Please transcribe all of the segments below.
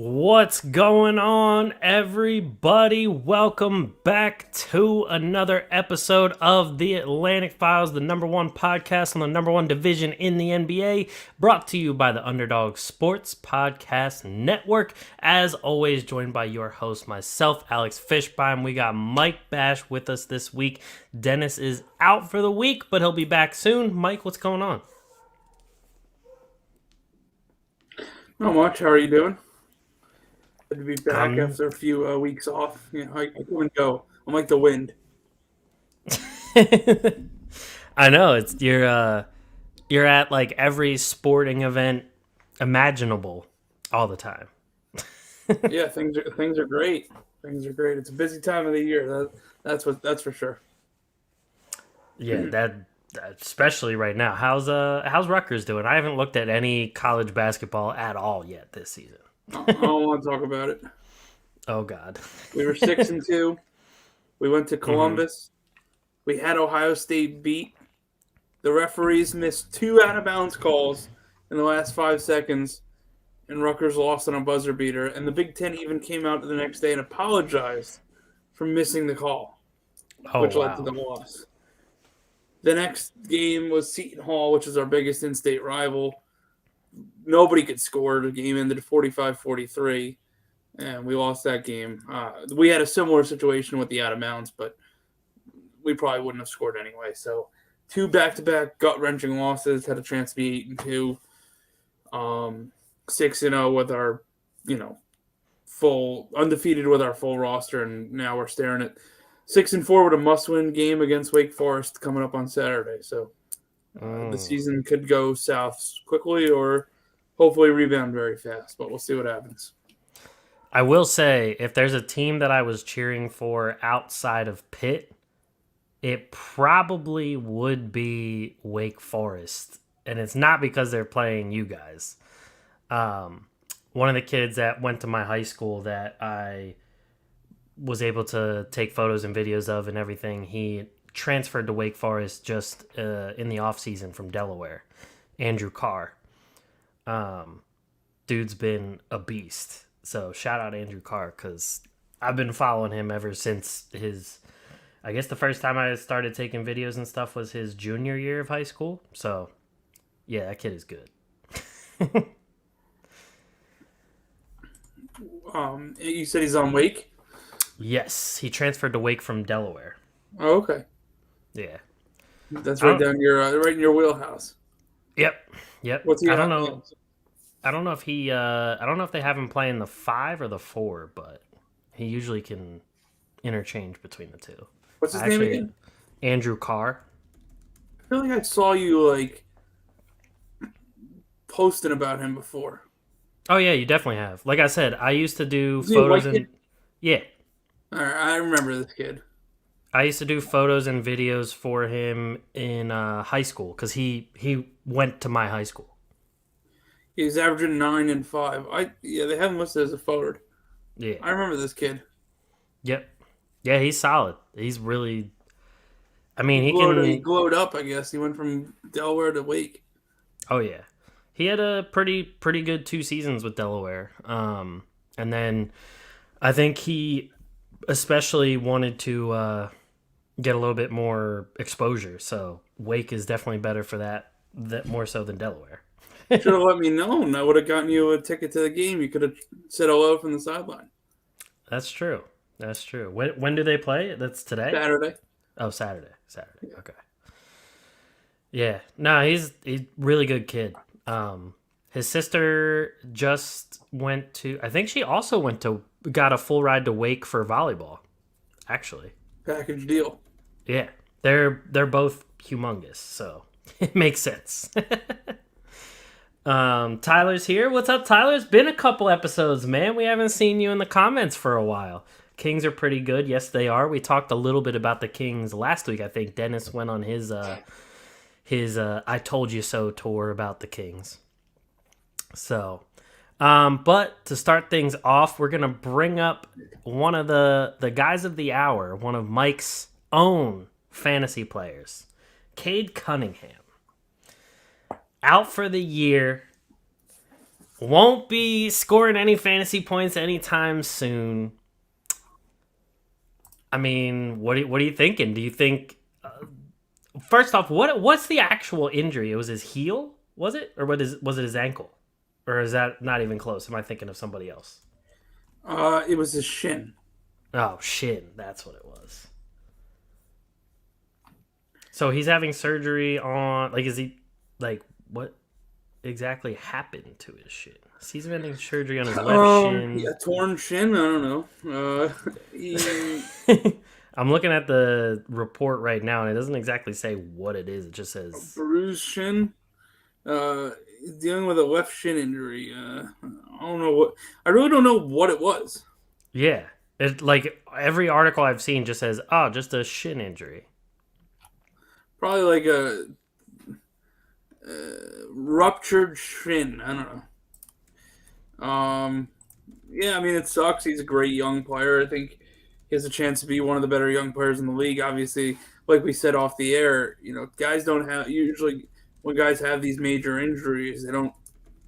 What's going on, everybody? Welcome back to another episode of the Atlantic Files, the number one podcast on the number one division in the NBA, brought to you by the Underdog Sports Podcast Network. As always, joined by your host, myself, Alex Fishbein. We got Mike Bash with us this week. Dennis is out for the week, but he'll be back soon. Mike, what's going on? Not much. How are you doing? Good to be back after a few weeks off. I come and go. I'm like the wind. I know it's you're at like every sporting event imaginable all the time. Yeah, things are great. Things are great. It's a busy time of the year. That's for sure. Yeah, that especially right now. How's Rutgers doing? I haven't looked at any college basketball at all yet this season. I don't want to talk about it. Oh God. We were 6-2. We went to Columbus. We had Ohio State beat. The referees missed 2 out-of-bounds calls in the last 5 seconds, and Rutgers lost on a buzzer beater. And the Big Ten even came out the next day and apologized for missing the call, which led to the loss. The next game was Seton Hall, which is our biggest in-state rival. Nobody could score. The game ended 45-43, and we lost that game. We had a similar situation with the out-of-bounds, but we probably wouldn't have scored anyway. So 2 back-to-back gut-wrenching losses, had a chance to be 8-2. 6-0 with our, full undefeated with our full roster, and now we're staring at 6-4 with a must-win game against Wake Forest coming up on Saturday. So the season could go south quickly or hopefully rebound very fast, but we'll see what happens. I will say, if there's a team that I was cheering for outside of Pitt, it probably would be Wake Forest. And it's not because they're playing you guys. One of the kids that went to my high school that I was able to take photos and videos of and everything, he transferred to Wake Forest just in the offseason from Delaware. Andrew Carr. Dude's been a beast. So shout out Andrew Carr, because I've been following him ever since I guess the first time I started taking videos and stuff was his junior year of high school. So yeah, that kid is good. You said he's on Wake? Yes, he transferred to Wake from Delaware. Oh, okay. Yeah. That's right in your wheelhouse. Yep. What's he I don't know. I don't know if I don't know if they have him playing the 5 or the 4, but he usually can interchange between the two. What's his name again? Andrew Carr. I feel like I saw you posting about him before. Oh yeah, you definitely have. Like I said, I used to do photos and yeah. All right, I remember this kid. I used to do photos and videos for him in high school because he went to my high school. He's averaging 9 and 5. They have him listed as a forward. Yeah, I remember this kid. Yep. Yeah, he's solid. He's really. I mean, He glowed up. I guess he went from Delaware to Wake. Oh yeah, he had a pretty good 2 seasons with Delaware. And then I think he especially wanted to get a little bit more exposure. So Wake is definitely better for that more so than Delaware. Should have let me know. I would have gotten you a ticket to the game. You could have said hello from the sideline. That's true. When do they play? That's today? Saturday. Oh, Saturday. Yeah. Okay. Yeah. No, he's really good kid. His sister just went to, I think she also got a full ride to Wake for volleyball, actually. Package deal. Yeah. They're both humongous, so it makes sense. Tyler's here. What's up, Tyler? It's been a couple episodes, man. We haven't seen you in the comments for a while. Kings are pretty good. Yes, they are. We talked a little bit about the Kings last week. I think Dennis went on his I Told You So tour about the Kings. So, but to start things off, we're going to bring up one of the guys of the hour, one of Mike's own fantasy players, Cade Cunningham. Out for the year. Won't be scoring any fantasy points anytime soon. I mean, what are you thinking? Do you think? First off, what's the actual injury? It was his heel, was it, or was it his ankle, or is that not even close? Am I thinking of somebody else? It was his shin. Oh, shit, that's what it was. So he's having surgery on, like, is he, like, what exactly happened to his shin? He's having surgery on his left shin. Yeah, torn shin. I don't know. He, I'm looking at the report right now, and it doesn't exactly say what it is. It just says bruised shin. He's dealing with a left shin injury. I don't know what. I really don't know what it was. yeah. It like every article I've seen just says, "Oh, just a shin injury." Probably like a ruptured shin. I don't know. Yeah, I mean it sucks. He's a great young player. I think he has a chance to be one of the better young players in the league. Obviously, like we said off the air, guys don't have usually when guys have these major injuries, they don't.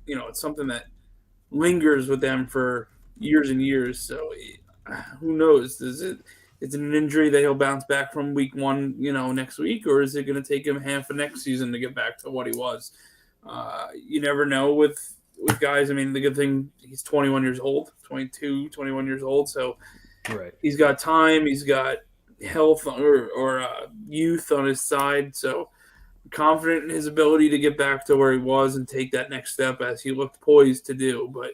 It's something that lingers with them for years and years. So who knows? Is it an injury that he'll bounce back from week one, next week, or is it going to take him half of next season to get back to what he was? You never know with guys. I mean, the good thing he's 21 years old, 22, 21 years old, so right. He's got time, he's got health or youth on his side, so I'm confident in his ability to get back to where he was and take that next step as he looked poised to do. But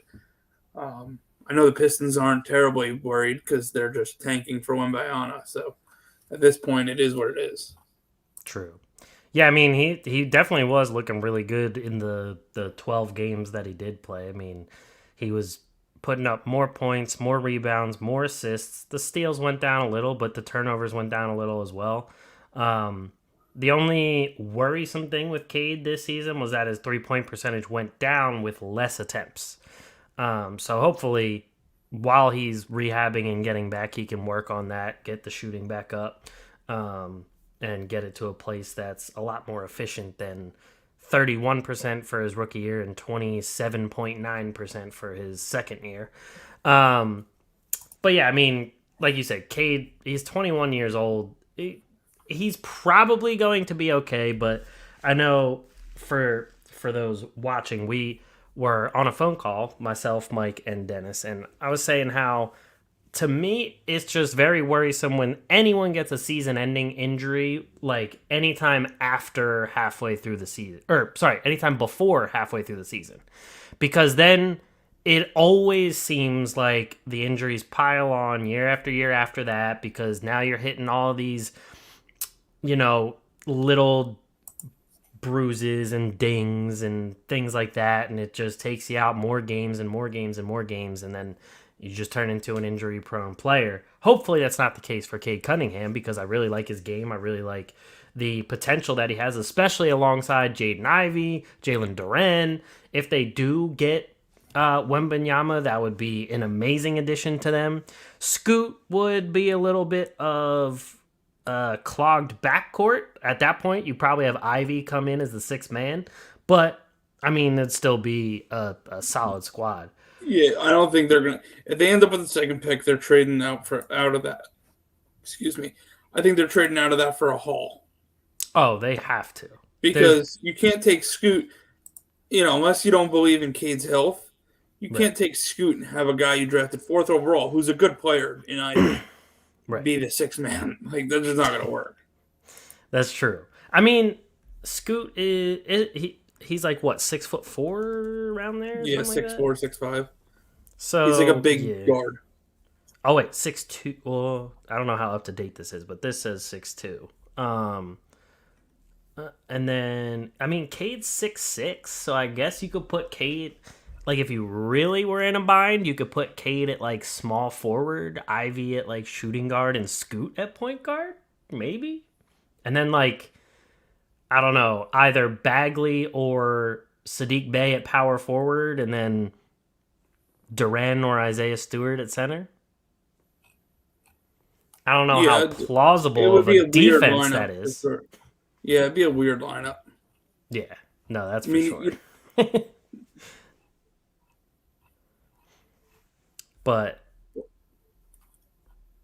I know the Pistons aren't terribly worried because they're just tanking for Wembanyama. So at this point, it is what it is. True. Yeah, I mean, he definitely was looking really good in the 12 games that he did play. I mean, he was putting up more points, more rebounds, more assists. The steals went down a little, but the turnovers went down a little as well. The only worrisome thing with Cade this season was that his three-point percentage went down with less attempts. So hopefully, while he's rehabbing and getting back, he can work on that, get the shooting back up, and get it to a place that's a lot more efficient than 31% for his rookie year and 27.9% for his second year. But yeah, I mean, like you said, Cade, he's 21 years old. He's probably going to be okay, but I know for those watching, we were on a phone call, myself, Mike, and Dennis, and I was saying how, to me, it's just very worrisome when anyone gets a season-ending injury, like anytime after halfway through the season, or sorry, anytime before halfway through the season, because then it always seems like the injuries pile on year after that, because now you're hitting all these, little bruises and dings and things like that, and it just takes you out more games and more games and more games, and then you just turn into an injury-prone player. Hopefully that's not the case for Cade Cunningham, because I really like his game. I really like the potential that he has, especially alongside Jaden Ivey, Jalen Duren. If they do get Wembanyama, that would be an amazing addition to them. Scoot would be a little bit of clogged backcourt. At that point, you probably have Ivy come in as the sixth man, but I mean, it'd still be a solid squad. Yeah, I don't think they're gonna. If they end up with the second pick, they're trading out of that. Excuse me. I think they're trading out of that for a haul. Oh, they have to, because you can't take Scoot. Unless you don't believe in Cade's health, you can't take Scoot and have a guy you drafted 4th overall who's a good player in Ivy be the sixth man. Like, that's just not gonna work. That's true. I mean, Scoot he's like what, 6'4" around there? Yeah, 6'4", 6'5". So he's like a big guard. Oh wait, 6'2". Well, I don't know how up to date this is, but this says 6'2". And then I mean, Cade's 6'6", so I guess you could put Cade, like, if you really were in a bind, you could put Cade at like small forward, Ivy at like shooting guard, and Scoot at point guard, maybe. And then, like, I don't know, either Bagley or Sadiq Bey at power forward, and then Duren or Isaiah Stewart at center. I don't know how plausible of a defense that is. Sure. Yeah, it'd be a weird lineup. Yeah, no, that's for sure. But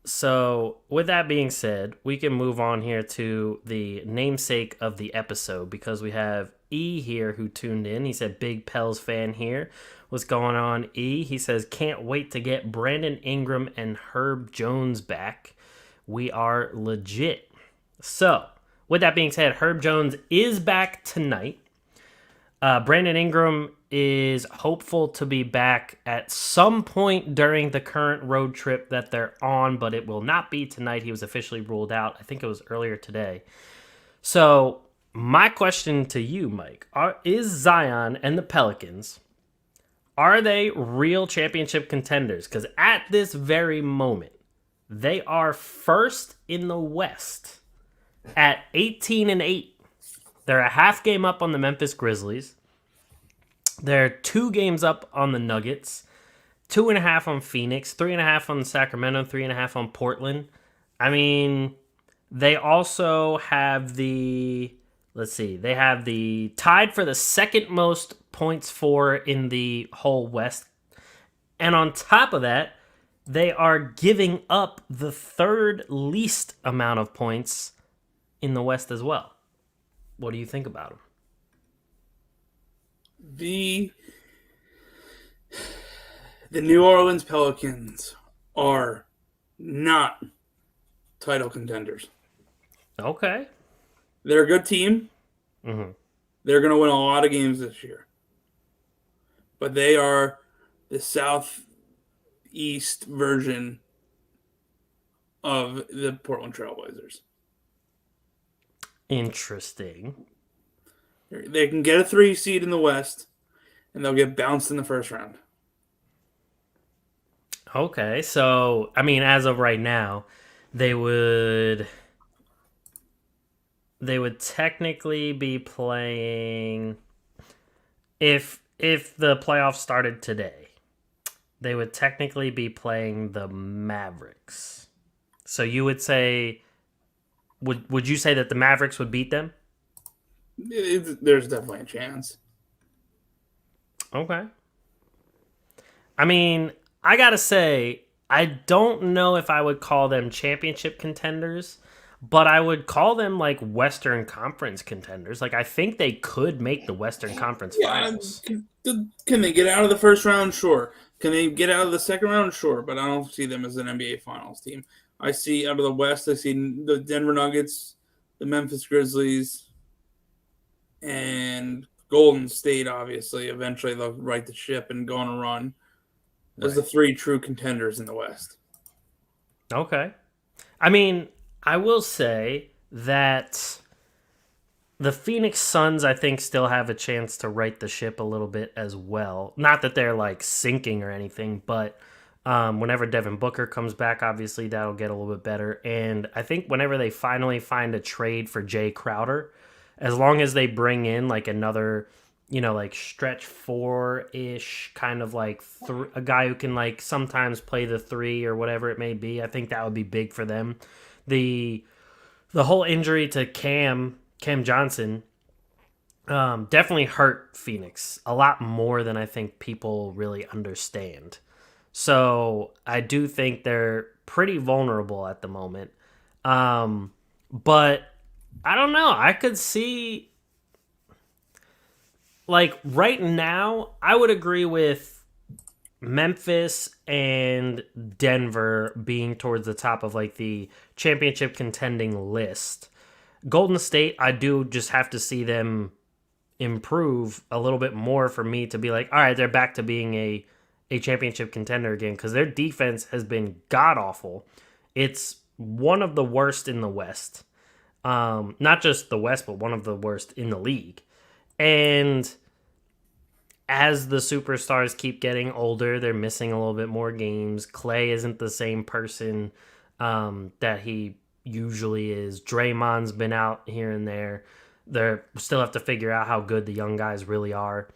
so, with that being said, we can move on here to the namesake of the episode because we have E here who tuned in. He said, Big Pels fan here. What's going on, E? He says, can't wait to get Brandon Ingram and Herb Jones back. We are legit. So, with that being said, Herb Jones is back tonight. Brandon Ingram is hopeful to be back at some point during the current road trip that they're on, but it will not be tonight. He was officially ruled out. I think it was earlier today. So my question to you, Mike, is Zion and the Pelicans, are they real championship contenders? Because at this very moment, they are first in the West at 18-8. They're a half game up on the Memphis Grizzlies. They're 2 games up on the Nuggets, 2.5 on Phoenix, 3.5 on Sacramento, 3.5 on Portland. I mean, they also have they have the tied for the second most points for in the whole West. And on top of that, they are giving up the third least amount of points in the West as well. What do you think about them? The New Orleans Pelicans are not title contenders. Okay. They're a good team. Mm-hmm. They're going to win a lot of games this year. But they are the southeast version of the Portland Trailblazers. Interesting. They can get a 3 seed in the West, and they'll get bounced in the first round. Okay, so, I mean, as of right now, they would technically be playing, if the playoffs started today, they would technically be playing the Mavericks. So you would say, would you say that the Mavericks would beat them? There's definitely a chance. Okay. I mean, I gotta say, I don't know if I would call them championship contenders, but I would call them like Western Conference contenders. Like, I think they could make the Western Conference Finals. Can they get out of the first round? Sure. Can they get out of the second round? Sure. But I don't see them as an NBA Finals team. I see out of the West, I see the Denver Nuggets, the Memphis Grizzlies, and Golden State, obviously. Eventually, they'll right the ship and go on a run as the 3 true contenders in the West. Okay. I mean, I will say that the Phoenix Suns, I think, still have a chance to right the ship a little bit as well. Not that they're, like, sinking or anything, but whenever Devin Booker comes back, obviously, that'll get a little bit better. And I think whenever they finally find a trade for Jay Crowder, as long as they bring in, like, another, like, stretch 4-ish, kind of, like, a guy who can, like, sometimes play the 3 or whatever it may be, I think that would be big for them. The whole injury to Cam Johnson definitely hurt Phoenix a lot more than I think people really understand. So I do think they're pretty vulnerable at the moment. But I don't know. I could see, like, right now, I would agree with Memphis and Denver being towards the top of, like, the championship contending list. Golden State, I do just have to see them improve a little bit more for me to be like, all right, they're back to being a championship contender again, because their defense has been god-awful. It's one of the worst in the West. Not just the West, but one of the worst in the league. And as the superstars keep getting older, they're missing a little bit more games. Clay isn't the same person that he usually is. Draymond's been out here and there. They still have to figure out how good the young guys really are.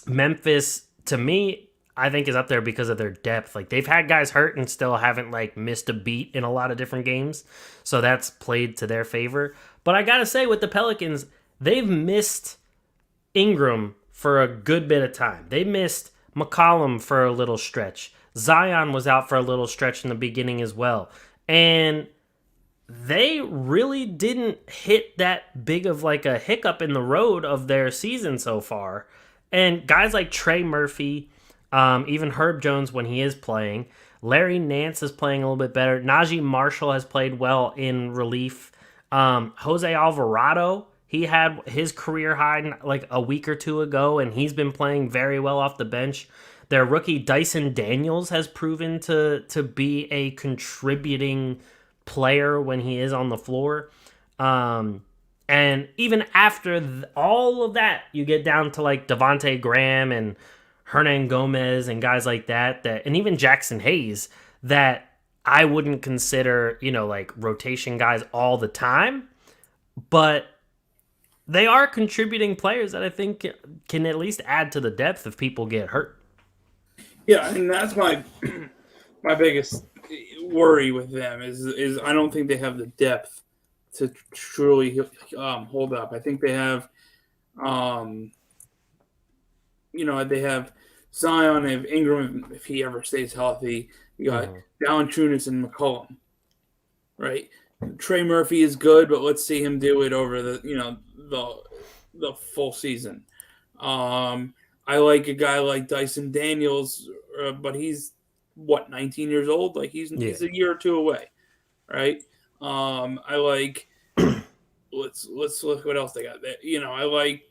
Memphis, to me, I think is up there because of their depth. Like, they've had guys hurt and still haven't, like, missed a beat in a lot of different games. So that's played to their favor. But I gotta say, with the Pelicans, they've missed Ingram for a good bit of time. They missed McCollum for a little stretch. Zion was out for a little stretch in the beginning as well. And they really didn't hit that big of like a hiccup in the road of their season so far. And guys like Trey Murphy, even Herb Jones when he is playing, Larry Nance is playing a little bit better. Najee Marshall has played well in relief. Jose Alvarado, he had his career high like a week or two ago, and he's been playing very well off the bench. Their rookie Dyson Daniels has proven to be a contributing player when he is on the floor. And even after all of that, you get down to like Devontae Graham and Hernan Gomez and guys like that, and even Jackson Hayes, that I wouldn't consider, like rotation guys all the time, but they are contributing players that I think can at least add to the depth if people get hurt. Yeah, and that's my biggest worry with them is I don't think they have the depth to truly hold up. I think they have, they have Zion, they have Ingram if he ever stays healthy. You got Valanciunas and McCollum, right? Trey Murphy is good, but let's see him do it over the full season. I like a guy like Dyson Daniels, but he's 19 years old? Like he's a year or two away, right? I like let's look what else they got there. I like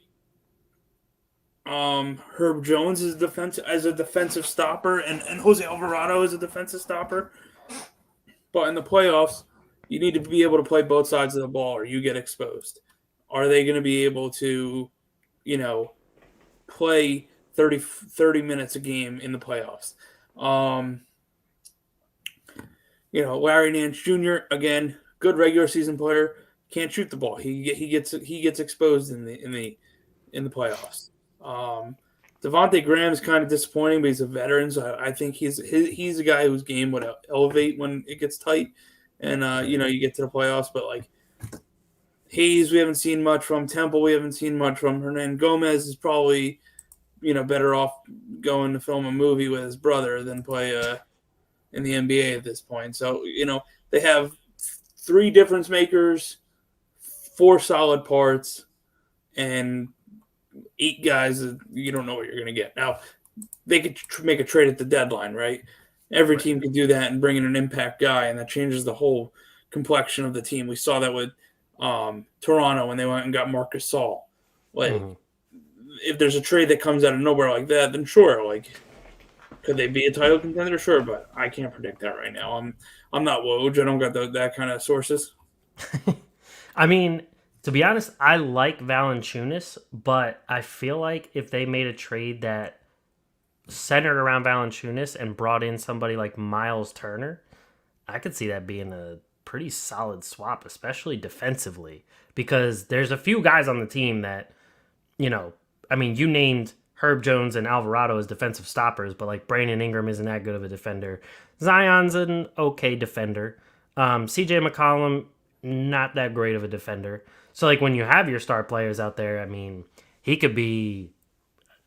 Herb Jones as a defensive stopper, and Jose Alvarado as a defensive stopper. But in the playoffs, you need to be able to play both sides of the ball, or you get exposed. Are they going to be able to, play 30 minutes a game in the playoffs? Larry Nance Jr. again, good regular season player, can't shoot the ball. He gets exposed in the playoffs. Devontae Graham is kind of disappointing, but he's a veteran, so I think he's a guy whose game would elevate when it gets tight, and you get to the playoffs. But like Hayes, we haven't seen much from. Temple, we haven't seen much from. Hernan Gomez is probably better off going to film a movie with his brother than play in the NBA at this point. So they have 3 difference makers, 4 solid parts, and 8 guys that you don't know what you're going to get. Now, they could make a trade at the deadline, right? Every team can do that and bring in an impact guy, and that changes the whole complexion of the team. We saw that with Toronto when they went and got Marcus Gasol. Like, if there's a trade that comes out of nowhere like that, then sure, like, could they be a title contender? Sure, but I can't predict that right now. I'm not Woj. I don't got that kind of sources. I mean, to be honest, I like Valanciunas, but I feel like if they made a trade that centered around Valanciunas and brought in somebody like Miles Turner, I could see that being a pretty solid swap, especially defensively, because there's a few guys on the team that, you named Herb Jones and Alvarado as defensive stoppers, but like Brandon Ingram isn't that good of a defender. Zion's an okay defender. CJ McCollum, not that great of a defender. So like when you have your star players out there, he could be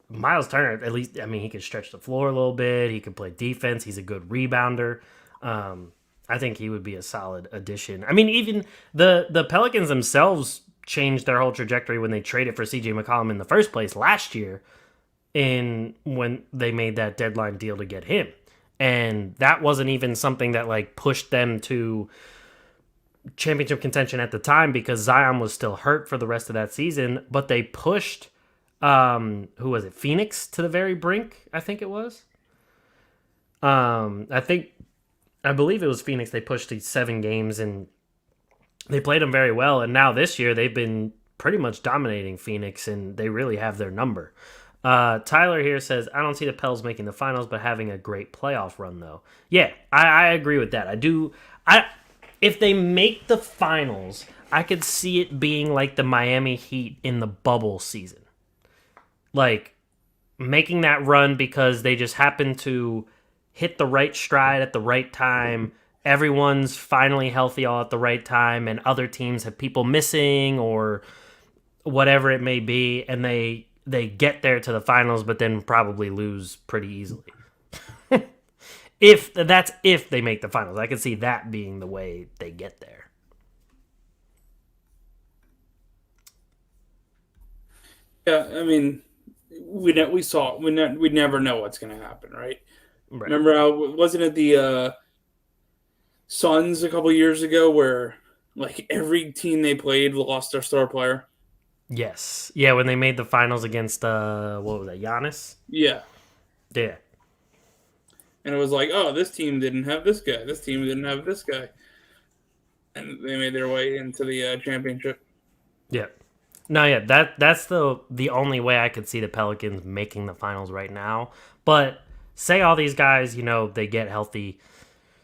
Miles Turner, at least. He could stretch the floor a little bit. He could play defense. He's a good rebounder. I think he would be a solid addition. Even the Pelicans themselves changed their whole trajectory when they traded for CJ McCollum in the first place last year, when they made that deadline deal to get him. And that wasn't even something that like pushed them to championship contention at the time, because Zion was still hurt for the rest of that season, but they pushed who was it? Phoenix to the very brink, I think it was. I believe it was Phoenix. They pushed to 7 games and they played them very well. And now this year they've been pretty much dominating Phoenix, and they really have their number. Tyler here says, I don't see the Pels making the finals, but having a great playoff run though. Yeah, I agree with that. If they make the finals, I could see it being like the Miami Heat in the bubble season. Like, making that run because they just happen to hit the right stride at the right time. Everyone's finally healthy all at the right time, and other teams have people missing or whatever it may be, and they get there to the finals, but then probably lose pretty easily. If they make the finals, I could see that being the way they get there. Yeah, I mean, we never know what's going to happen, right? Right. Remember how wasn't it the Suns a couple years ago where like every team they played lost their star player? Yes. Yeah, when they made the finals against what was that, Giannis? Yeah. Yeah. And it was like, oh, this team didn't have this guy. This team didn't have this guy. And they made their way into the championship. Yeah. No, yeah, that's the only way I could see the Pelicans making the finals right now. But say all these guys, they get healthy,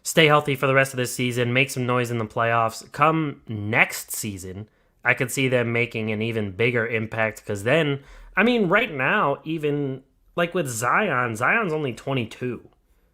stay healthy for the rest of this season, make some noise in the playoffs. Come next season, I could see them making an even bigger impact because then, I mean, right now, even like with Zion's only 22.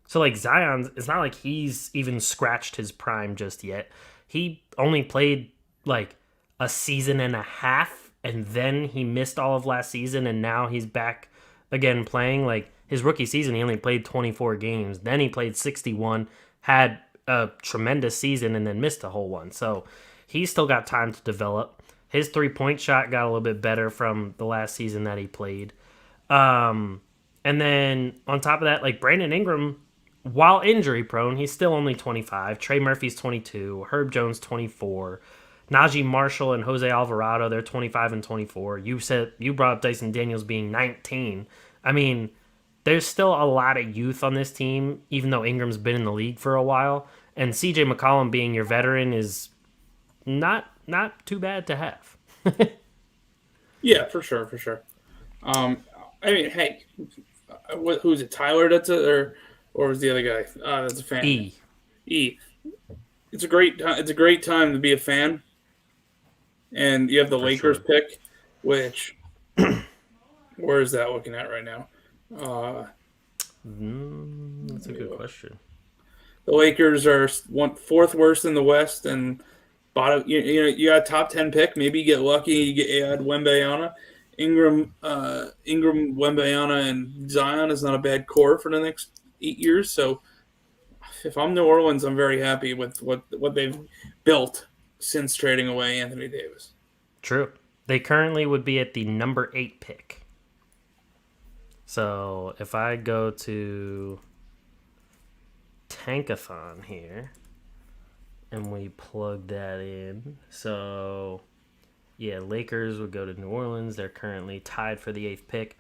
So like Zion, it's not like he's even scratched his prime just yet. He only played like a season and a half, and then he missed all of last season, and now he's back again playing. Like his rookie season, he only played 24 games. Then he played 61, had a tremendous season, and then missed a whole one. So he's still got time to develop. His 3-point shot got a little bit better from the last season that he played. And then on top of that, like Brandon Ingram, while injury prone, he's still only 25. Trey Murphy's 22. Herb Jones 24. Najee Marshall and Jose Alvarado, they're 25 and 24. You brought up Dyson Daniels being 19. I mean, there's still a lot of youth on this team, even though Ingram's been in the league for a while. And CJ McCollum being your veteran is not too bad to have. Yeah, for sure, for sure. I mean, hey, who's it? Tyler? Or was the other guy? That's a fan. E. It's a great time to be a fan. And you have the Lakers pick, which where is that looking at right now? That's a good question. The Lakers are fourth worst in the West, and bottom. You got a top 10 pick. Maybe you get lucky. You add Wembanyama, Ingram, Wembanyama, and Zion is not a bad core for the next 8 years. So if I'm New Orleans, I'm very happy with what they've built since trading away Anthony Davis. True. They currently would be at the number 8 pick. So if I go to Tankathon here and we plug that in, so yeah, Lakers would go to New Orleans. They're currently tied for the 8th pick.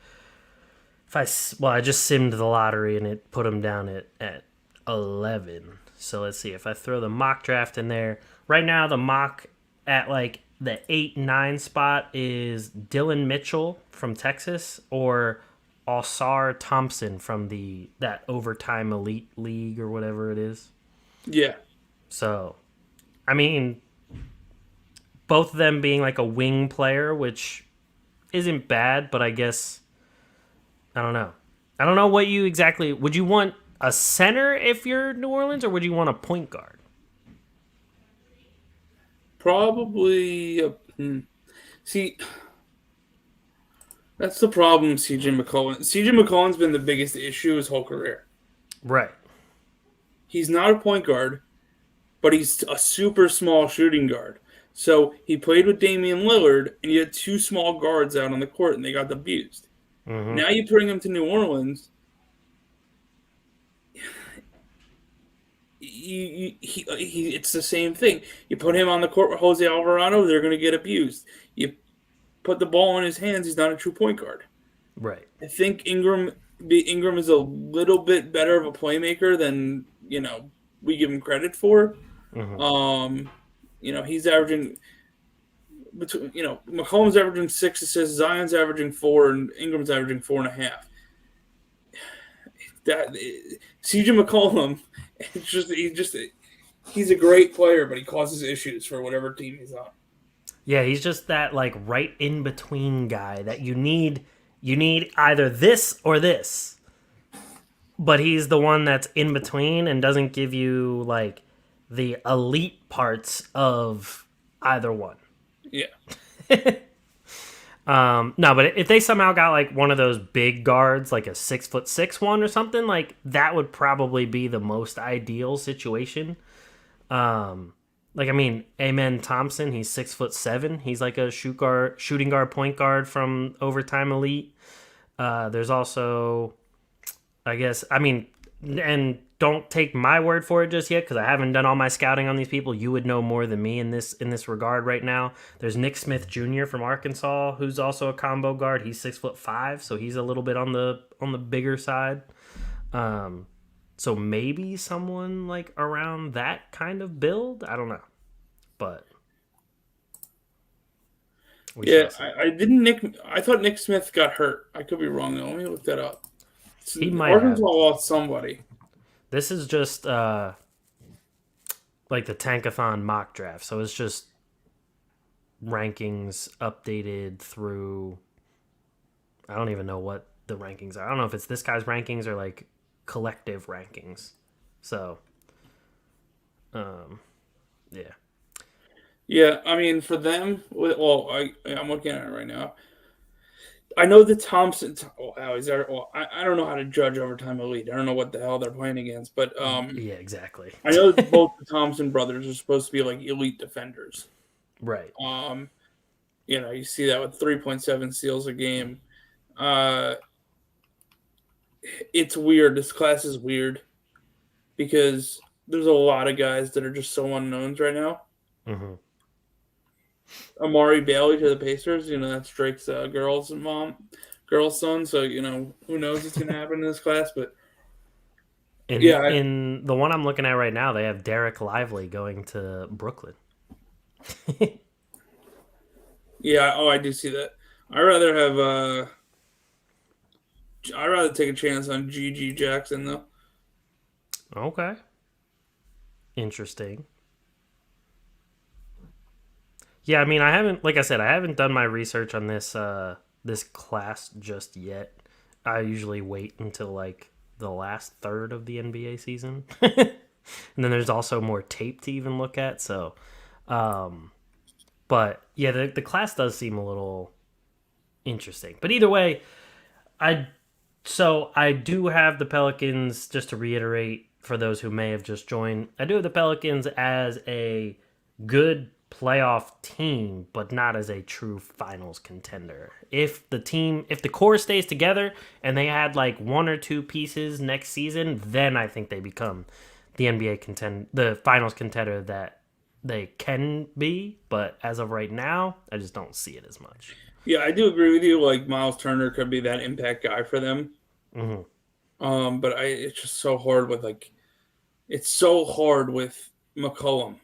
I just simmed the lottery and it put them down at 11. So let's see if I throw the mock draft in there. Right now, the mock at like the 8-9 spot is Dylan Mitchell from Texas or Osar Thompson from that overtime elite league or whatever it is. Yeah. So, I mean, both of them being like a wing player, which isn't bad, but I guess I don't know. I don't know what you exactly would you want a center if you're New Orleans, or would you want a point guard? Probably. See, that's the problem. CJ McCollum's been the biggest issue his whole career. Right. He's not a point guard, but he's a super small shooting guard. So he played with Damian Lillard, and you had 2 small guards out on the court, and they got abused. Mm-hmm. Now you bring him to New Orleans. It's the same thing. You put him on the court with Jose Alvarado, they're going to get abused. You put the ball in his hands, he's not a true point guard. Right. I think Ingram is a little bit better of a playmaker than we give him credit for. Mm-hmm. He's averaging McCollum's averaging 6 assists, Zion's averaging 4, and Ingram's averaging 4.5. CJ McCollum, he's a great player, but he causes issues for whatever team he's on. Yeah, he's just that like right in between guy that you need either this or this. But he's the one that's in between and doesn't give you like the elite parts of either one. Yeah. No, but if they somehow got like one of those big guards, like a 6'6" one or something, like that would probably be the most ideal situation. Like I mean, Amen Thompson, he's 6'7". He's like a shooting guard, point guard from Overtime Elite. There's also, I guess, I mean, and don't take my word for it just yet because I haven't done all my scouting on these people. You would know more than me in this regard right now. There's Nick Smith Jr. from Arkansas, who's also a combo guard. He's 6'5", so he's a little bit on the bigger side. So maybe someone like around that kind of build. I don't know, but Yeah, I didn't. I thought Nick Smith got hurt. I could be wrong though. Let me look that up. He might Arkansas have. lost somebody. This is just like the Tankathon mock draft, so it's just rankings updated through. I don't even know what the rankings are. I don't know if it's this guy's rankings or like collective rankings. So, yeah. Yeah, I mean for them. Well, I'm looking at it right now. I know the Thompson. Oh, how is that? Well, I don't know how to judge Overtime Elite. I don't know what the hell they're playing against, but Yeah, exactly. I know that both the Thompson brothers are supposed to be like elite defenders. Right. You see that with 3.7 steals a game. It's weird. This class is weird because there's a lot of guys that are just so unknowns right now. Mm-hmm. Amari Bailey to the Pacers. That's Drake's girl's son. So who knows what's gonna happen in this class, but. In the one I'm looking at right now, they have Derek Lively going to Brooklyn. Yeah, I do see that. I'd rather take a chance on G.G. Jackson though. Okay. Interesting. Yeah, I mean, like I said, I haven't done my research on this class just yet. I usually wait until like the last third of the NBA season. And then there's also more tape to even look at. So, but yeah, the class does seem a little interesting. But either way, I do have the Pelicans, just to reiterate for those who may have just joined, I do have the Pelicans as a good playoff team, but not as a true finals contender. If the core stays together and they had like one or two pieces next season, then I think they become the the finals contender that they can be. But as of right now, I just don't see it as much. Yeah, I do agree with you. Like Miles Turner could be that impact guy for them. Mm-hmm. But it's just so hard with McCollum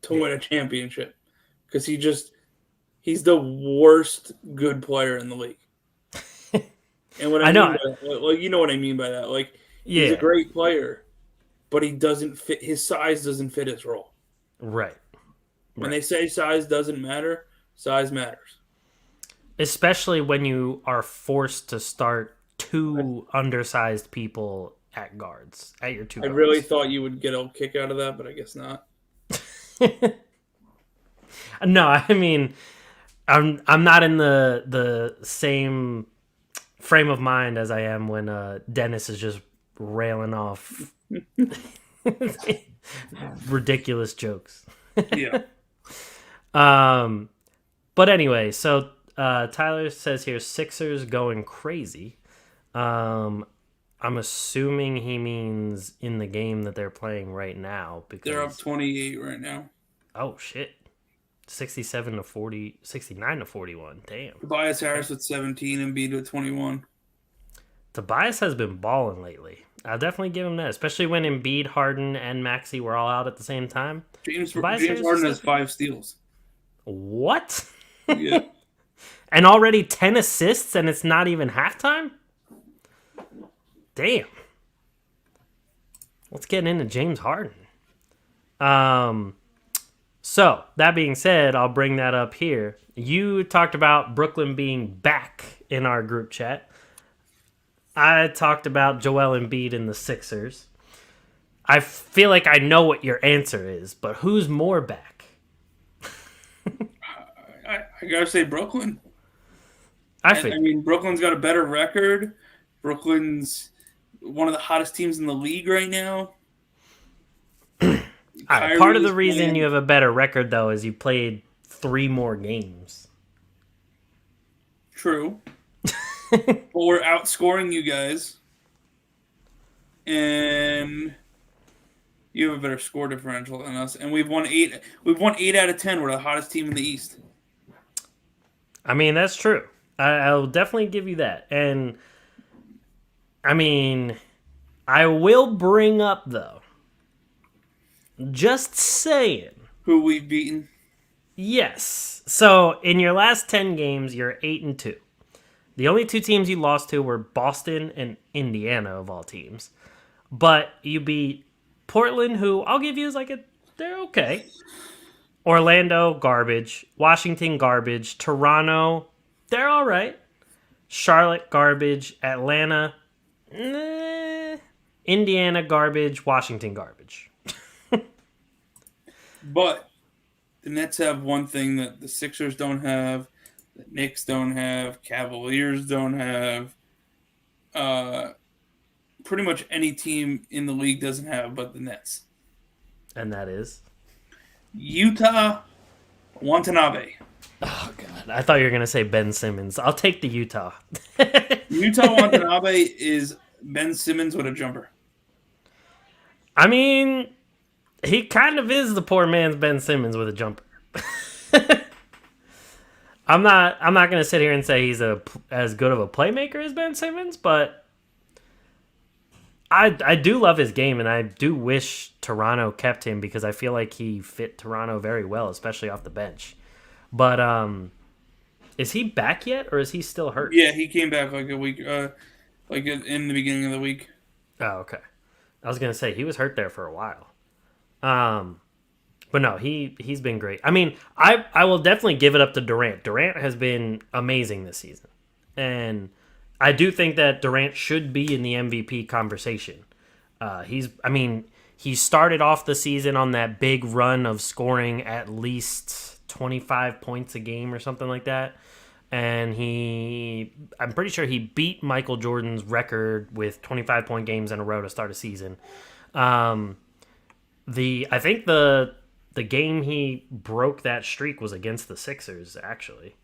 to win a championship because he's the worst good player in the league. And what I know, you know what I mean by that. Like he's a great player, but he doesn't fit. His size doesn't fit his role. Right. When they say size doesn't matter, size matters. Especially when you are forced to start two undersized people at your two guards. I really thought you would get a kick out of that, but I guess not. No, I mean, I'm not in the same frame of mind as I am when Dennis is just railing off ridiculous jokes. Yeah. But anyway, so Tyler says here Sixers going crazy. I'm assuming he means in the game that they're playing right now because they're up 28 right now. Oh shit. 69 to 41. Damn. Tobias Harris with 17 and Embiid with 21. Tobias has been balling lately. I'll definitely give him that, especially when Embiid, Harden, and Maxey were all out at the same time. James Harden has 5 steals. What? Yeah. And already 10 assists, and it's not even halftime? Damn. Let's get into James Harden. So, that being said, I'll bring that up here. You talked about Brooklyn being back in our group chat. I talked about Joel Embiid and the Sixers. I feel like I know what your answer is, but who's more back? I gotta say Brooklyn. I I figured. mean, Brooklyn's got a better record. Brooklyn's one of the hottest teams in the league right now. All right. Part of the Kyrie's reason you playing. have a better record, though, is you played 3 more games. True. But we're outscoring you guys. And you have a better score differential than us. And we've won 8. We've won 8 out of 10. We're the hottest team in the East. I mean, that's true. I'll definitely give you that. And, I mean, I will bring up, though, just saying. Who we've beaten. Yes. So, in your last 10 games, you're 8-2. The only 2 teams you lost to were Boston and Indiana, of all teams. But you beat Portland, who I'll give you is they're okay. Orlando, garbage. Washington, garbage. Toronto, they're all right. Charlotte, garbage. Atlanta, Indiana, garbage. Washington, garbage. But the Nets have one thing that the Sixers don't have, the Knicks don't have, Cavaliers don't have. Pretty much any team in the league doesn't have but the Nets. And that is? Utah Watanabe. Oh, God. I thought you were going to say Ben Simmons. I'll take the Utah. Utah Watanabe is Ben Simmons with a jumper. I mean, he kind of is the poor man's Ben Simmons with a jumper. I'm not going to sit here and say he's as good of a playmaker as Ben Simmons, but I do love his game, and I do wish Toronto kept him because I feel like he fit Toronto very well, especially off the bench. But is he back yet, or is he still hurt? Yeah, he came back like a week, like in the beginning of the week. Oh, okay. I was gonna say he was hurt there for a while. But no, he's been great. I mean, I will definitely give it up to Durant. Durant has been amazing this season, and I do think that Durant should be in the MVP conversation. He started off the season on that big run of scoring at least 25 points a game or something like that. And I'm pretty sure he beat Michael Jordan's record with 25-point games in a row to start a season. I think the game he broke that streak was against the Sixers, actually,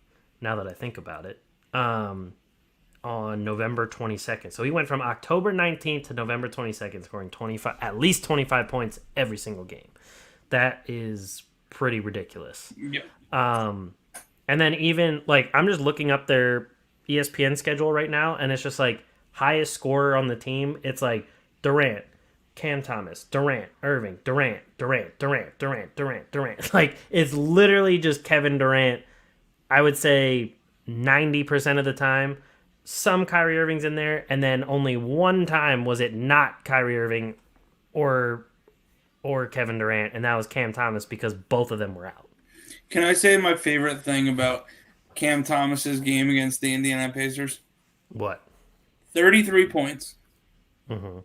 now that I think about it. On November 22nd. So he went from October 19th to November 22nd, scoring at least 25 points every single game. That is pretty ridiculous. Yeah. And then even, I'm just looking up their ESPN schedule right now, and it's just, highest scorer on the team. It's, Durant, Cam Thomas, Durant, Irving, Durant. It's literally just Kevin Durant, I would say 90% of the time. Some Kyrie Irving's in there, and then only one time was it not Kyrie Irving or Kevin Durant, and that was Cam Thomas because both of them were out. Can I say my favorite thing about Cam Thomas's game against the Indiana Pacers? What? 33 points. Mm-hmm.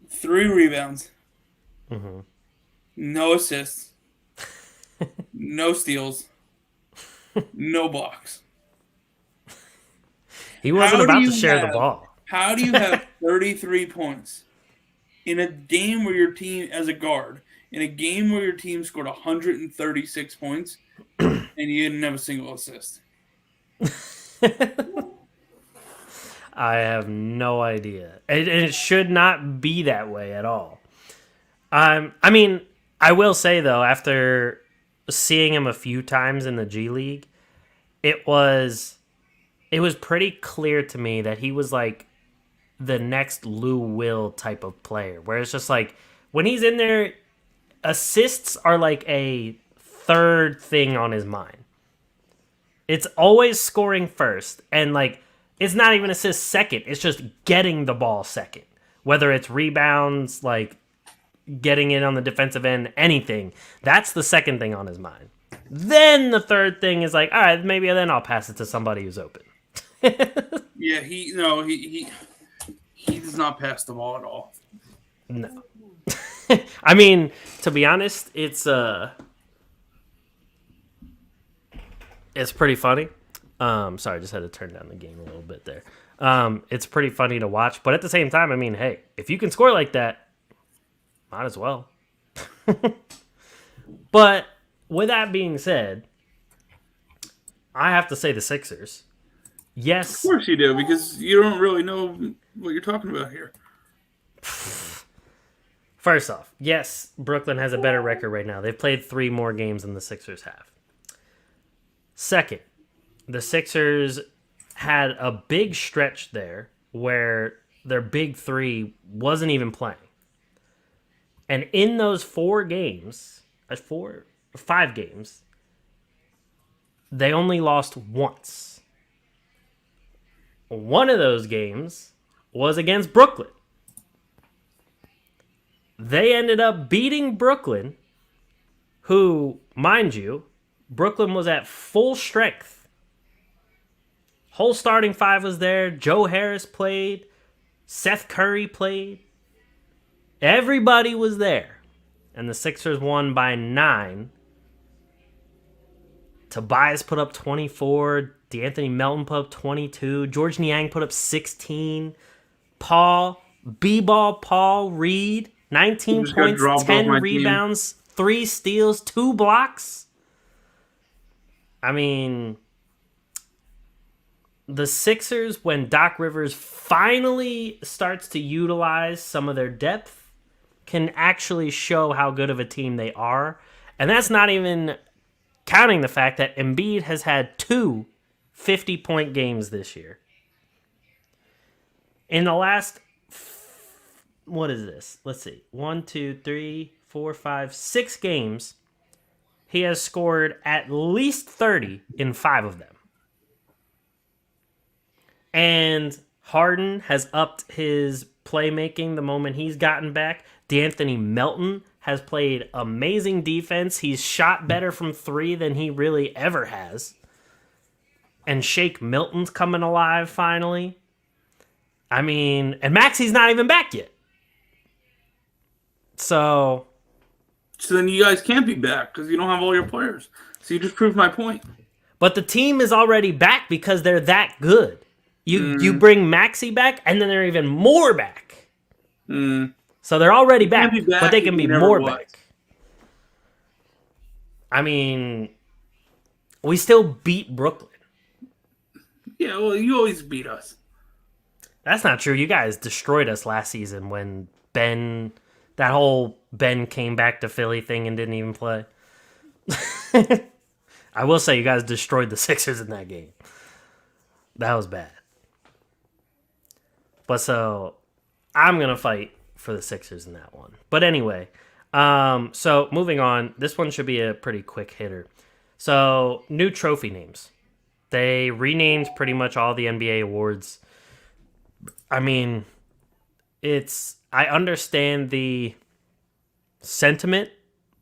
3 rebounds. Mm-hmm. No assists. No steals. No blocks. He wasn't about to share the ball. How do you have 33 points in a game where your team, as a guard, in a game where your team scored 136 points and you didn't have a single assist? I have no idea. It should not be that way at all. I will say, though, after seeing him a few times in the G League, it was pretty clear to me that he was the next Lou Will type of player, where it's just when he's in there, assists are a third thing on his mind. It's always scoring first, and it's not even assists second. It's just getting the ball second, whether it's rebounds, getting in on the defensive end, anything. That's the second thing on his mind. Then the third thing is all right, maybe then I'll pass it to somebody who's open. Yeah, he does not pass the ball at all. No. I mean, to be honest, it's pretty funny Sorry, I just had to turn down the game a little bit there. It's pretty funny to watch, but at the same time, I mean, hey, if you can score like that, might as well. But with that being said, I have to say the Sixers. Of Yes. course you do, because you don't really know what you're talking about here. First off, yes, Brooklyn has a better record right now. They've played 3 more games than the Sixers have. Second, the Sixers had a big stretch there where their big 3 wasn't even playing. And in those 5 games, they only lost once. One of those games was against Brooklyn. They ended up beating Brooklyn, who, mind you, Brooklyn was at full strength. Whole starting 5 was there. Joe Harris played. Seth Curry played. Everybody was there. And the Sixers won by 9. Tobias put up 24. D'Anthony Melton put up 22. George Niang put up 16. Paul Reed, 19 points, 10 rebounds, 3 steals, 2 blocks. I mean, the Sixers, when Doc Rivers finally starts to utilize some of their depth, can actually show how good of a team they are. And that's not even counting the fact that Embiid has had 2 50-point games this year. In the last, what is this? Let's see. 1, 2, 3, 4, 5, 6 games, he has scored at least 30 in 5 of them. And Harden has upped his playmaking the moment he's gotten back. D'Anthony Melton has played amazing defense. He's shot better from 3 than he really ever has. And Shake Milton's coming alive finally. I mean, and Maxi's not even back yet. So then you guys can't be back because you don't have all your players. So you just proved my point. But the team is already back because they're that good. You bring Maxi back, and then they're even more back. So they're already back, but they can be more back. I mean, we still beat Brooklyn. Yeah, well, you always beat us. That's not true. You guys destroyed us last season when that whole Ben came back to Philly thing and didn't even play. I will say you guys destroyed the Sixers in that game. That was bad. But so, I'm going to fight for the Sixers in that one. But anyway, so moving on. This one should be a pretty quick hitter. So, new trophy names. They renamed pretty much all the NBA awards. I mean, I understand the sentiment,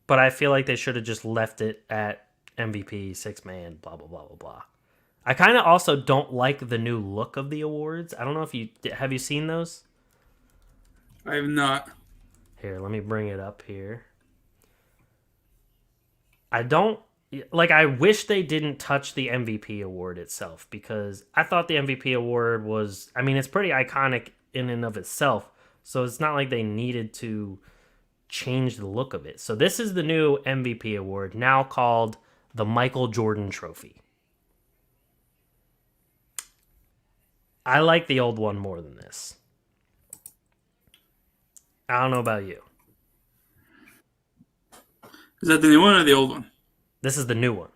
but I feel like they should have just left it at MVP, 6-man, blah, blah, blah, blah, blah. I kind of also don't like the new look of the awards. I don't know if have you seen those? I have not. Here, let me bring it up here. I wish they didn't touch the MVP award itself, because I thought the MVP award was, I mean, it's pretty iconic in and of itself, so it's not like they needed to change the look of it. So this is the new MVP award, now called the Michael Jordan Trophy. I like the old one more than this. I don't know about you. Is that the new one or the old one? This is the new one.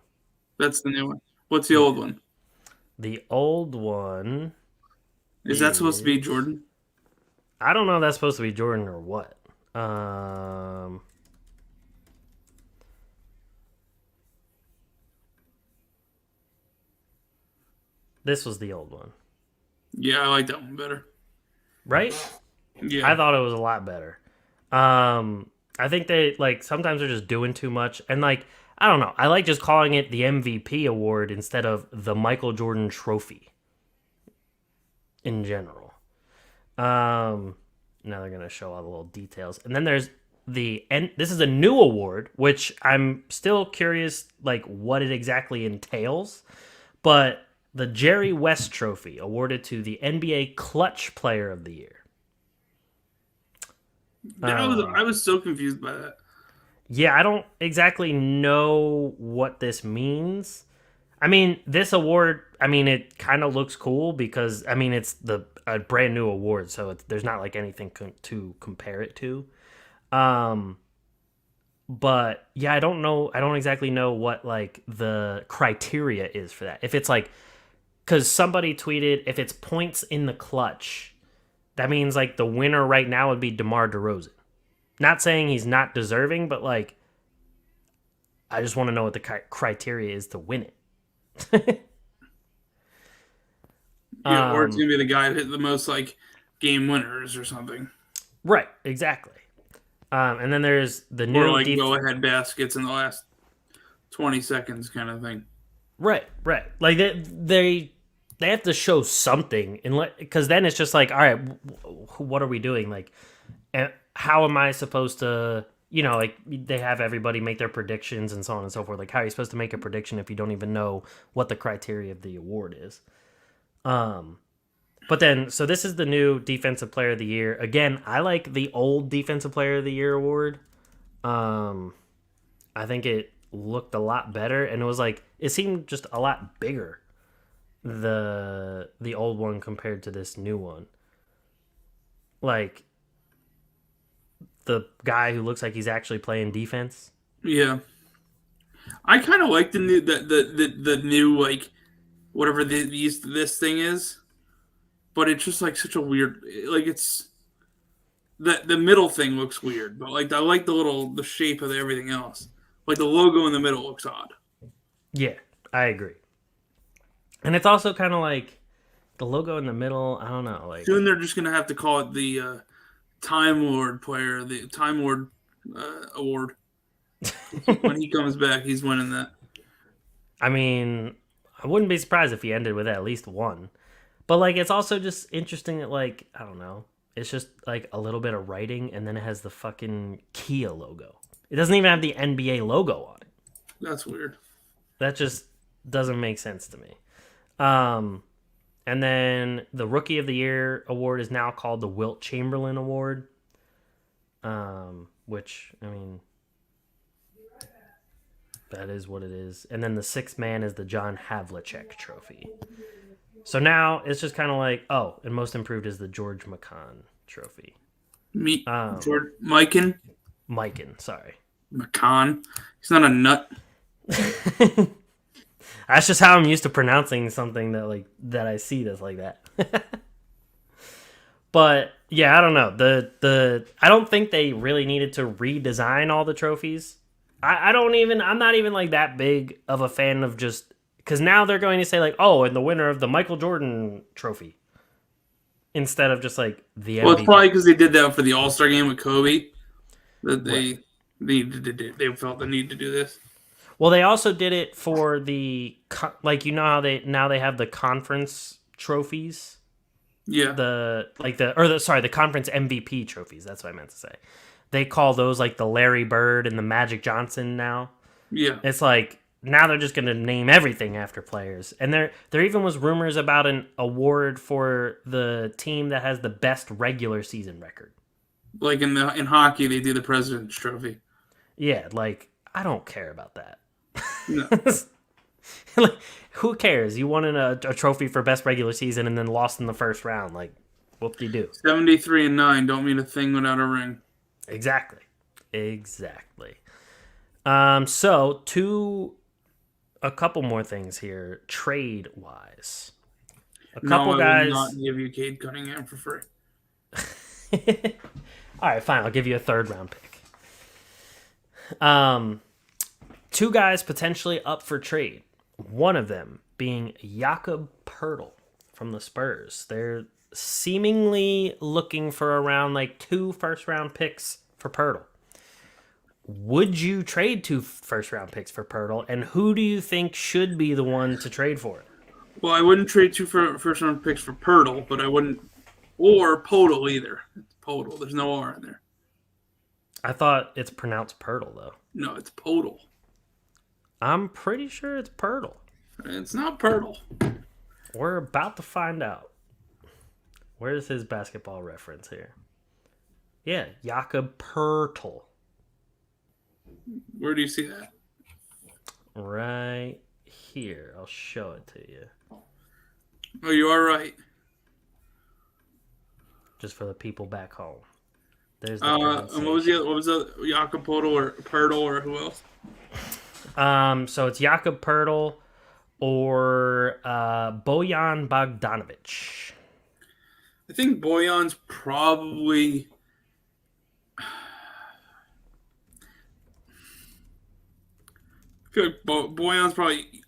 That's the new one. What's the old one? The old one is that supposed to be Jordan? I don't know if that's supposed to be Jordan or what. This was the old one. Yeah, I like that one better. Right? Yeah. I thought it was a lot better. I think they, sometimes they're just doing too much. And, I don't know. I like just calling it the MVP award instead of the Michael Jordan Trophy in general. Now they're going to show all the little details. And then there's this is a new award, which I'm still curious, what it exactly entails. But the Jerry West Trophy awarded to the NBA Clutch Player of the Year. I was so confused by that. Yeah, I don't exactly know what this means. I mean, this award, I mean, it kind of looks cool because, I mean, it's a brand new award, so there's not like anything to compare it to. But yeah, I don't know. I don't exactly know what like the criteria is for that. If it's like, because somebody tweeted, if it's points in the clutch, that means like the winner right now would be DeMar DeRozan. Not saying he's not deserving, but like, I just want to know what the criteria is to win it. Yeah, or it's gonna be the guy who hit the most like game winners or something. Right, exactly. And then there's the new or like go ahead baskets in the last 20 seconds kind of thing. Right. Like they have to show something, because then it's just like, all right, what are we doing? Like, how am I supposed to? Like they have everybody make their predictions and so on and so forth. Like, how are you supposed to make a prediction if you don't even know what the criteria of the award is? But then, so this is the new Defensive Player of the Year. Again, I like the old Defensive Player of the Year award. I think it looked a lot better, and it seemed just a lot bigger, the old one compared to this new one. Like, the guy who looks like he's actually playing defense. Yeah, I kind of like the new the new like whatever this thing is, but it's just like such a weird, like it's the middle thing looks weird, but like I like the shape of everything else. Like the logo in the middle looks odd. Yeah, I agree. And it's also kind of like the logo in the middle. I don't know. Like soon they're just gonna have to call it the Time Lord player, the Time Lord award. When he comes back, he's winning that. I mean, I wouldn't be surprised if he ended with at least one. But like, it's also just interesting that like, I don't know. It's just like a little bit of writing, and then it has the fucking Kia logo. It doesn't even have the NBA logo on it. That's weird. That just doesn't make sense to me. And then the Rookie of the Year award is now called the Wilt Chamberlain Award. Which, I mean, that is what it is. And then the sixth man is the John Havlicek Trophy. So now it's just kind of like, oh, and most improved is the George McCann Trophy. George Mikan? Mikan, sorry. McCann. He's not a nut. That's just how I'm used to pronouncing something that I see that's like that. But yeah, I don't know. I don't think they really needed to redesign all the trophies. I'm not even like that big of a fan of just, because now they're going to say like, oh, and the winner of the Michael Jordan Trophy, instead of just like the MVP. Well, it's probably because they did that for the All-Star game with Kobe, that they felt the need to do this. Well, they also did it for the, like, how they have the conference trophies. Yeah. The conference MVP trophies. That's what I meant to say. They call those like the Larry Bird and the Magic Johnson now. Yeah. It's like, now they're just going to name everything after players. And there even was rumors about an award for the team that has the best regular season record. Like in hockey, they do the President's Trophy. Yeah, like, I don't care about that. No. Like, who cares? You won a trophy for best regular season and then lost in the first round. Like, whoop-de-doo. 73-9 don't mean a thing without a ring. Exactly. So, a couple more things here, trade-wise. I will not give you Cade Cunningham for free. All right, fine. I'll give you a third-round pick. Two guys potentially up for trade. One of them being Jakob Poeltl from the Spurs. They're seemingly looking for around like 2 first-round picks for Poeltl. Would you trade 2 first-round picks for Poeltl, and who do you think should be the one to trade for it? Well, I wouldn't trade 2 first-round picks for Poeltl, but I wouldn't, or Poeltl either. It's Poeltl. There's no R in there. I thought it's pronounced Poeltl, though. No, it's Poeltl. I'm pretty sure it's Poeltl. It's not Poeltl. We're about to find out. Where's his basketball reference here? Yeah, Jakob Poeltl. Where do you see that? Right here. I'll show it to you. Oh, you are right. Just for the people back home. There's the And what was the Jakob Poeltl or who else? So it's Jakob Poeltl or Bojan Bogdanovic. I think Bojan's probably. I feel like Bojan's probably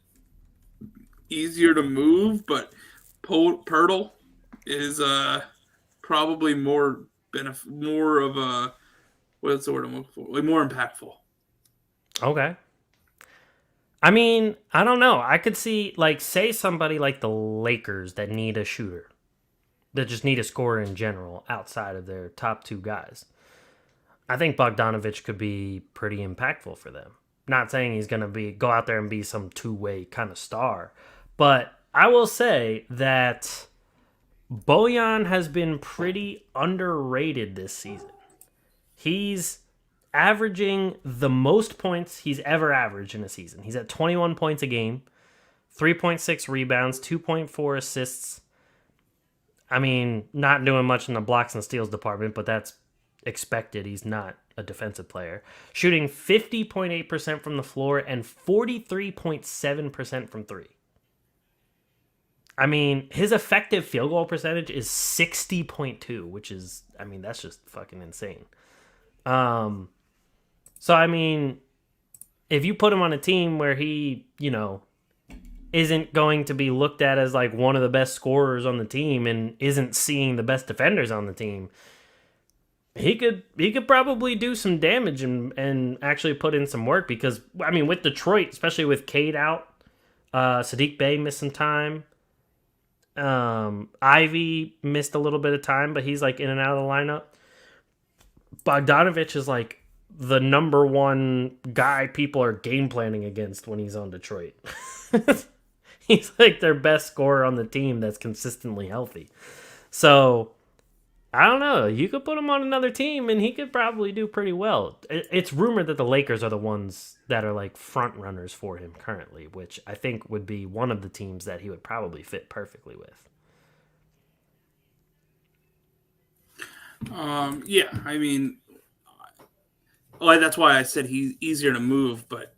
easier to move, but Poeltl is probably more of a what's the word I'm looking for? Like more impactful. Okay. I mean, I don't know. I could see, like, say somebody like the Lakers that need a shooter, that just need a scorer in general outside of their top two guys. I think Bogdanovic could be pretty impactful for them. Not saying he's going to go out there and be some two-way kind of star, but I will say that Bojan has been pretty underrated this season. He's averaging the most points he's ever averaged in a season. He's at 21 points a game, 3.6 rebounds, 2.4 assists. I mean, not doing much in the blocks and steals department, but that's expected. He's not a defensive player. Shooting 50.8% from the floor and 43.7% from three. I mean, his effective field goal percentage is 60.2, which is, I mean, that's just fucking insane. So, I mean, if you put him on a team where he, isn't going to be looked at as like one of the best scorers on the team and isn't seeing the best defenders on the team, he could probably do some damage and actually put in some work because, I mean, with Detroit, especially with Cade out, Saddiq Bey missed some time. Ivy missed a little bit of time, but he's like in and out of the lineup. Bogdanovic is like the number one guy people are game planning against when he's on Detroit. He's like their best scorer on the team that's consistently healthy. So, I don't know. You could put him on another team and he could probably do pretty well. It's rumored that the Lakers are the ones that are like front runners for him currently, which I think would be one of the teams that he would probably fit perfectly with. Yeah, I mean, that's why I said he's easier to move, but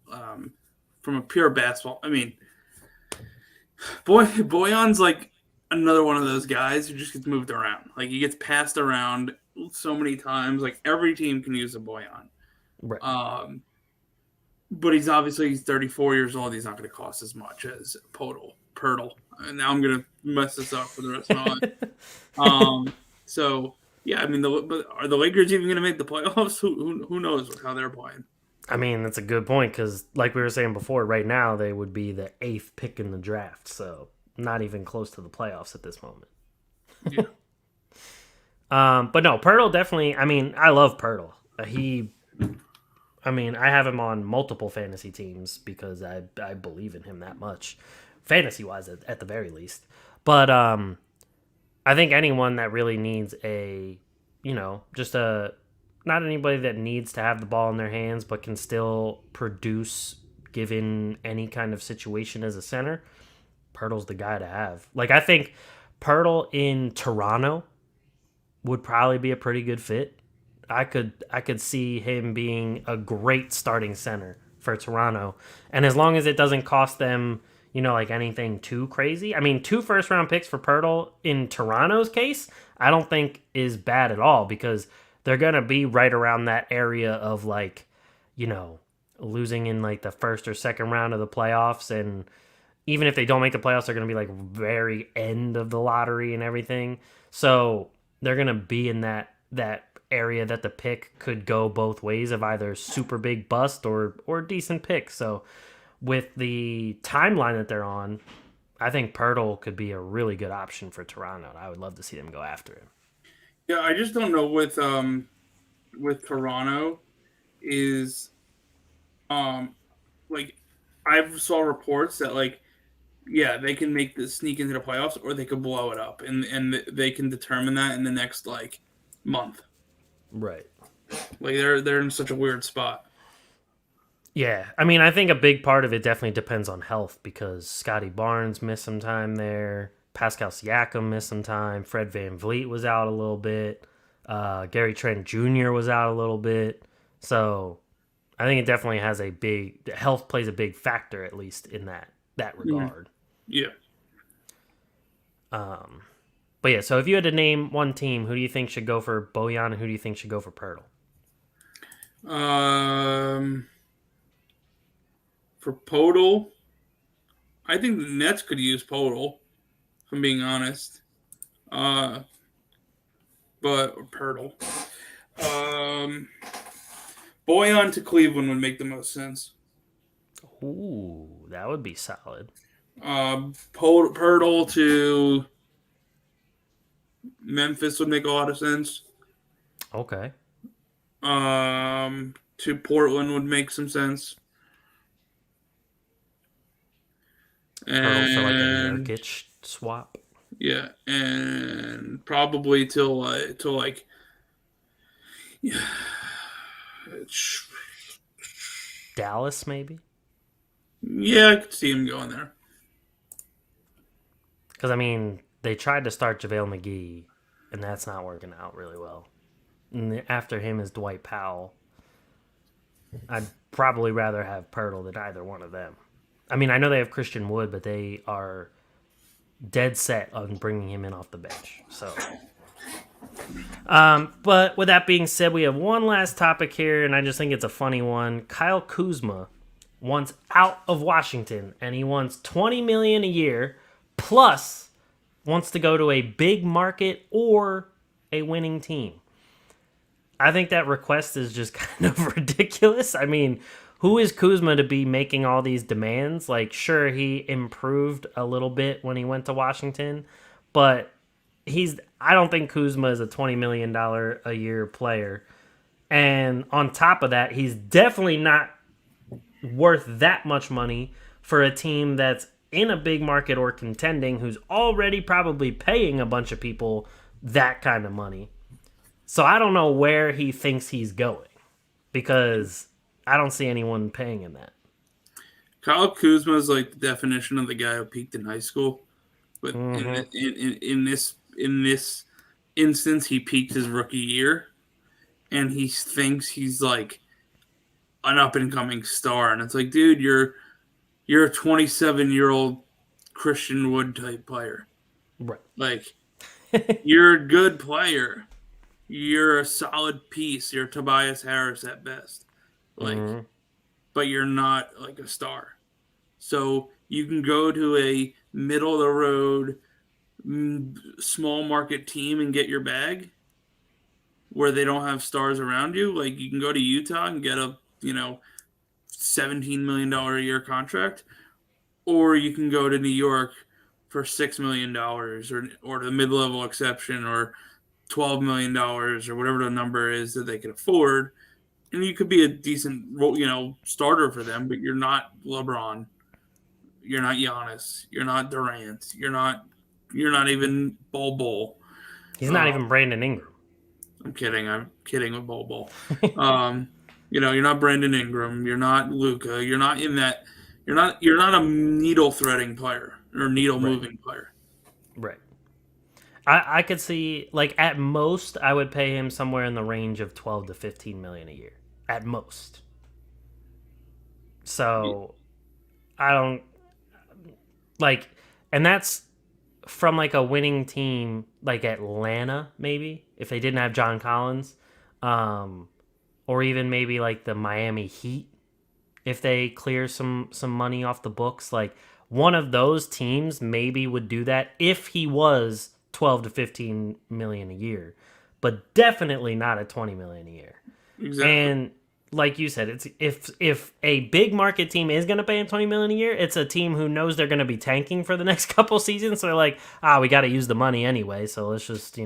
from a pure basketball, I mean, Bojan's like another one of those guys who just gets moved around. Like he gets passed around so many times. Like every team can use a Bojan. Right. But he's 34 years old. He's not going to cost as much as Poeltl. And now I'm going to mess this up for the rest of my life. So yeah, I mean, but are the Lakers even going to make the playoffs? Who knows how they're playing? I mean, that's a good point because, like we were saying before, right now they would be the 8th pick in the draft, so not even close to the playoffs at this moment. Yeah. But no, Poeltl definitely. I mean, I love Poeltl. I have him on multiple fantasy teams because I believe in him that much, fantasy wise at the very least. But I think anyone that really needs not anybody that needs to have the ball in their hands but can still produce given any kind of situation as a center, Poeltl's the guy to have. Like, I think Poeltl in Toronto would probably be a pretty good fit. I could see him being a great starting center for Toronto. And as long as it doesn't cost them, like anything too crazy. I mean, 2 first-round picks for Poeltl in Toronto's case, I don't think is bad at all because they're going to be right around that area of like, losing in like the first or second round of the playoffs. And even if they don't make the playoffs, they're going to be like very end of the lottery and everything. So they're going to be in that area that the pick could go both ways of either super big bust or decent pick. So with the timeline that they're on, I think Poeltl could be a really good option for Toronto. I would love to see them go after him. Yeah, I just don't know with Toronto is like I saw reports that like yeah, they can make the sneak into the playoffs, or they could blow it up, and they can determine that in the next like month. Right. Like they're in such a weird spot. Yeah, I mean, I think a big part of it definitely depends on health because Scottie Barnes missed some time there. Pascal Siakam missed some time. Fred VanVleet was out a little bit. Gary Trent Jr. was out a little bit. So I think it definitely has a big health plays a big factor at least in that Mm-hmm. regard. Yeah. But yeah, so if you had to name one team, who do you think should go for Bojan and who do you think should go for Poeltl? For Podol, I think the Nets could use Podol, if I'm being honest. Uh, but or Pirtle. Um, Boyan to Cleveland would make the most sense. Ooh, that would be solid. Pirtle to Memphis would make a lot of sense. Okay. To Portland would make some sense. Poeltl for like a And Nurkic swap. yeah, and probably till like yeah, Dallas, maybe? yeah, I could see him going there. Because, I mean, they tried to start JaVale McGee, and that's not working out really well. And after him is Dwight Powell. I'd probably rather have Poeltl than either one of them. I mean, I know they have Christian Wood, but they are dead set on bringing him in off the bench. So, but with that being said, we have one last topic here, and I just think it's a funny one. Kyle Kuzma wants out of Washington, and he wants $20 million a year, plus wants to go to a big market or a winning team. I think that request is just kind of ridiculous. I mean, who is Kuzma to be making all these demands? Like, sure, he improved a little bit when he went to Washington, but I don't think Kuzma is a $20 million a year player. And on top of that, he's definitely not worth that much money for a team that's in a big market or contending, who's already probably paying a bunch of people that kind of money. So I don't know where he thinks he's going because I don't see anyone paying him that. Kyle Kuzma is like the definition of the guy who peaked in high school, but Mm-hmm. in this instance, he peaked his rookie year, and he thinks he's like an up and coming star, and it's like, dude, you're a 27-year-old Christian Wood type player. Right. Like, you're a good player. You're a solid piece. You're Tobias Harris at best. Like, Mm-hmm. but you're not like a star. So you can go to a middle of the road small market team and get your bag where they don't have stars around you. Like you can go to Utah and get a, $17 million a year contract, or you can go to New York for $6 million or the mid level exception or $12 million or whatever the number is that they can afford. And you could be a decent, starter for them, but you're not LeBron. You're not Giannis. You're not Durant. You're not even Bol. He's not even Brandon Ingram. I'm kidding. I'm kidding with Bol. You're not Brandon Ingram. You're not Luka. You're not in that. You're not a needle threading player or needle moving player. Right. I could see, like, at most, I would pay him somewhere in the range of 12 to 15 million a year. At most. So, I don't, like, and that's from, like, a winning team, like Atlanta, maybe, if they didn't have John Collins. Or even maybe, like, the Miami Heat, if they clear some money off the books. Like, one of those teams maybe would do that if he was 12 to 15 million a year, but definitely not at 20 million a year. Exactly. And like you said, it's if a big market team is going to pay him 20 million a year, it's a team who knows they're going to be tanking for the next couple seasons. So they're like, we got to use the money anyway. So let's just,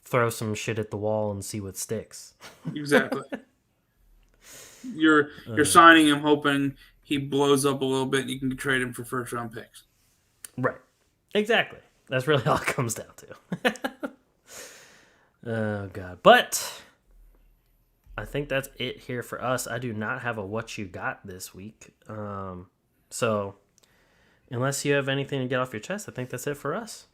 throw some shit at the wall and see what sticks. Exactly. You're signing him hoping he blows up a little bit and you can trade him for first-round picks. Right. Exactly. That's really all it comes down to. Oh, God. But I think that's it here for us. I do not have a what you got this week. So unless you have anything to get off your chest, I think that's it for us.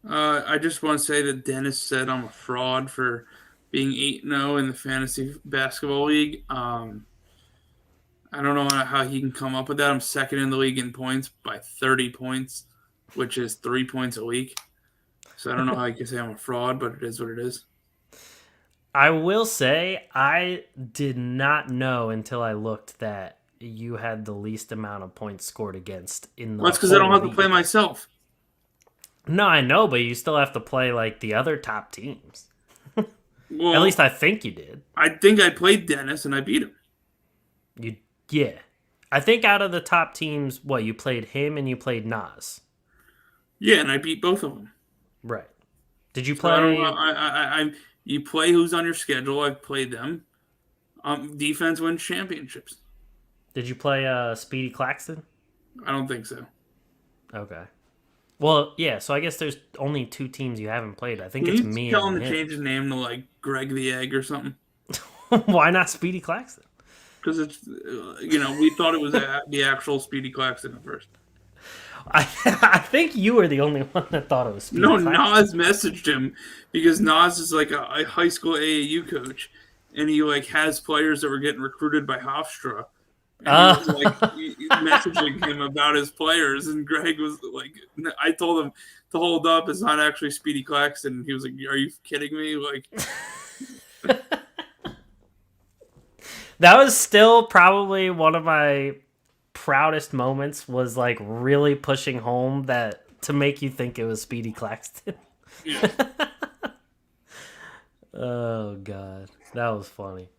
I just want to say that Dennis said I'm a fraud for being 8-0 in the fantasy basketball league. I don't know how he can come up with that. I'm second in the league in points by 30 points, which is 3 points a week. So I don't know how you can say I'm a fraud, but it is what it is. I will say I did not know until I looked that you had the least amount of points scored against in the Well, that's because I don't have to league. play myself. No, I know, but you still have to play like the other top teams. Well, At least I think you did. I think I played Dennis and I beat him. Yeah. I think out of the top teams, you played him and you played Nas. Yeah, and I beat both of them. Right. Did you So play? I don't know. You play who's on your schedule. I've played them. Defense wins championships. Did you play Speedy Claxton? I don't think so. Okay. Well, yeah. So I guess there's only 2 teams you haven't played. I think Can it's you me tell and him to change his name to like Greg the Egg or something? Why not Speedy Claxton? Because it's we thought it was the actual Speedy Claxton at first. I think you were the only one that thought it was Speedy Claxton. Nas messaged him because Nas is like a high school AAU coach, and he like has players that were getting recruited by Hofstra. And he was like messaging him about his players, and Greg was like, I told him to hold up. It's not actually Speedy Claxton. He was like, "Are you kidding me?" Like, that was still probably one of my proudest moments. Was like really pushing home that to make you think it was Speedy Claxton. yeah. Oh God, that was funny.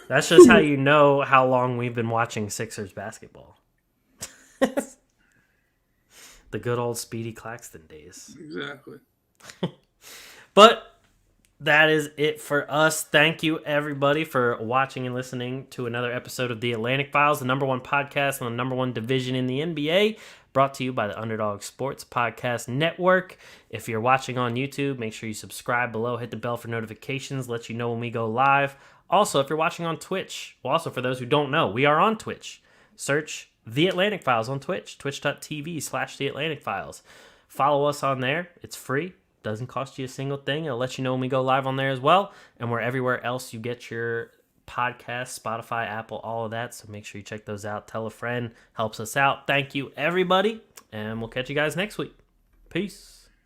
That's just how you know how long we've been watching Sixers basketball. The good old Speedy Claxton days. Exactly. But that is it for us. Thank you, everybody, for watching and listening to another episode of The Atlantic Files, the #1 podcast on the #1 division in the NBA, brought to you by the Underdog Sports Podcast Network. If you're watching on YouTube, make sure you subscribe below, hit the bell for notifications, let you know when we go live. Also, if you're watching on Twitch, for those who don't know, we are on Twitch. Search The Atlantic Files on Twitch, twitch.tv/The Atlantic Files. Follow us on there. It's free. Doesn't cost you a single thing. It'll let you know when we go live on there as well. And we're everywhere else you get your podcasts, Spotify, Apple, all of that. So make sure you check those out. Tell a friend. Helps us out. Thank you, everybody. And we'll catch you guys next week. Peace.